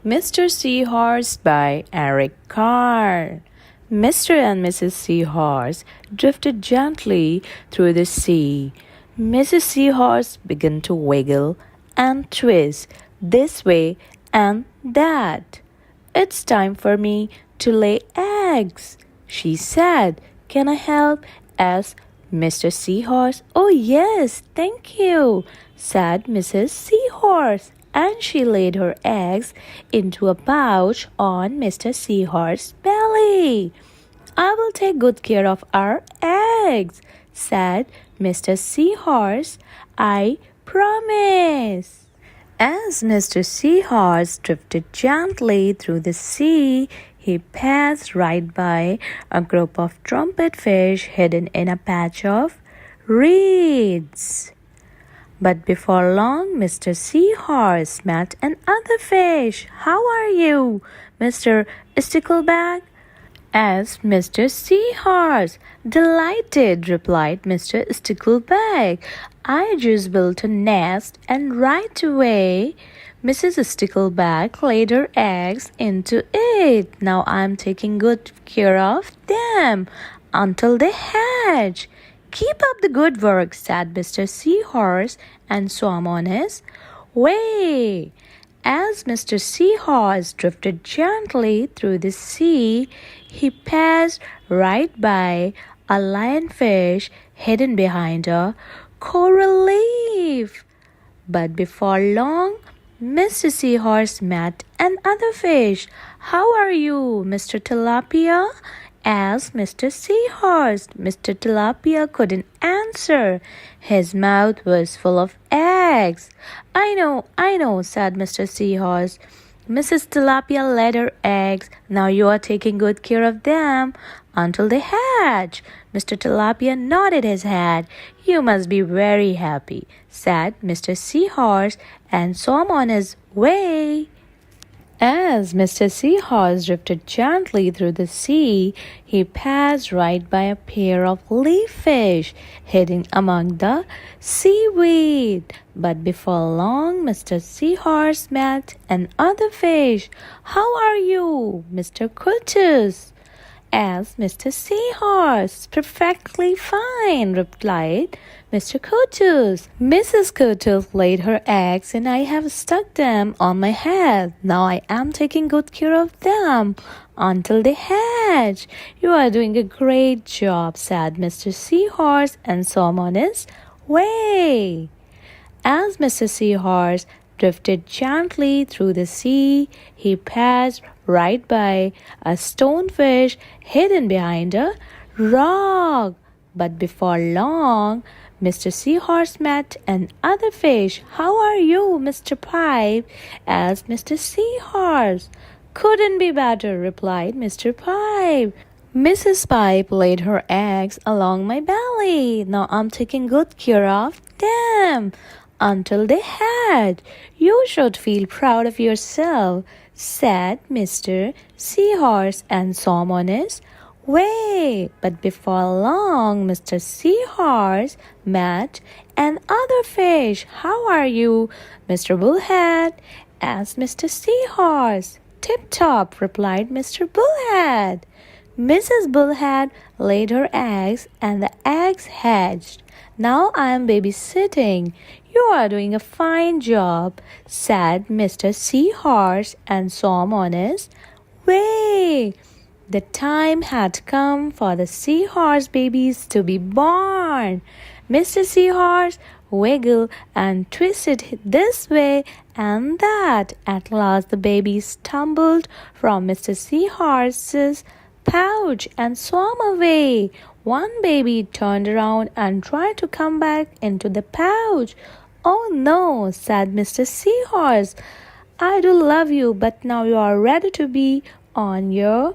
Mr. Seahorse by Eric Carle. Mr. and Mrs. Seahorse drifted gently through the sea. Mrs. Seahorse began to wiggle and twist this way and that. "It's time for me to lay eggs," she said. "Can I help?" asked Mr. Seahorse. "Oh, yes, thank you," said Mrs. Seahorse, and she laid her eggs into a pouch on Mr. Seahorse's belly. "I will take good care of our eggs," said Mr. Seahorse. "I promise." As Mr. Seahorse drifted gently through the sea, he passed right by a group of trumpet fish hidden in a patch of reeds. But before long, Mr. Seahorse met another fish. "How are you, Mr. Stickleback?" asked Mr. Seahorse. "Delighted," replied Mr. Stickleback. "I just built a nest and right away Mrs. Stickleback laid her eggs into it. Now I'm taking good care of them until they hatch." "Keep up the good work," said Mr. Seahorse and swam on his way. As Mr. Seahorse drifted gently through the sea, he passed right by a lionfish hidden behind a coral reef. But before long, Mr. Seahorse met another fish. "How are you, Mr. Tilapia?" asked Mr. Seahorse. Mr. Tilapia couldn't answer. His mouth was full of eggs. I know," said Mr. Seahorse. "Mrs. Tilapia laid her eggs. Now you are taking good care of them until they hatch." Mr. Tilapia nodded his head. "You must be very happy," said Mr. Seahorse, and swam on his way. As Mr. Seahorse drifted gently through the sea, he passed right by a pair of leaf fish hidden among the seaweed. But before long, Mr. Seahorse met another fish. "How are you, Mr. Curtis?" asked Mr. Seahorse. "Perfectly fine," replied Mr. Curtis. "Mrs. Curtis laid her eggs and I have stuck them on my head. Now I am taking good care of them until they hatch." "You are doing a great job," said Mr. Seahorse and swam on his way. As Mr. Seahorse drifted gently through the sea, he passed right by a stonefish hidden behind a rock. But before long, Mr. Seahorse met another fish. "How are you, Mr. Pipe?" asked Mr. Seahorse. "Couldn't be better," replied Mr. Pipe. "Mrs. Pipe laid her eggs along my belly. Now I'm taking good care of them until they hatch. You should feel proud of yourself," said Mr. Seahorse and swam on his way. But before long, Mr. Seahorse met another fish. "How are you, Mr. Bullhead?" asked Mr. Seahorse. "Tip-top," replied Mr. Bullhead. Mrs. Bullhead laid her eggs and the eggs hatched. "Now I am babysitting. You are doing a fine job," said Mr. Seahorse and swam on his way. The time had come for the seahorse babies to be born. Mr. Seahorse wiggled and twisted this way and that. At last the babies tumbled from Mr. Seahorse's pouch and swam away. One baby turned around and tried to come back into the pouch. "Oh no," said Mr. Seahorse. "I do love you, but now you are ready to be on your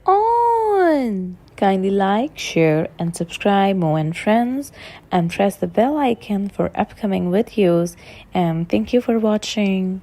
own." Kindly like, share, and subscribe, Mo and friends, and press the bell icon for upcoming videos. And thank you for watching.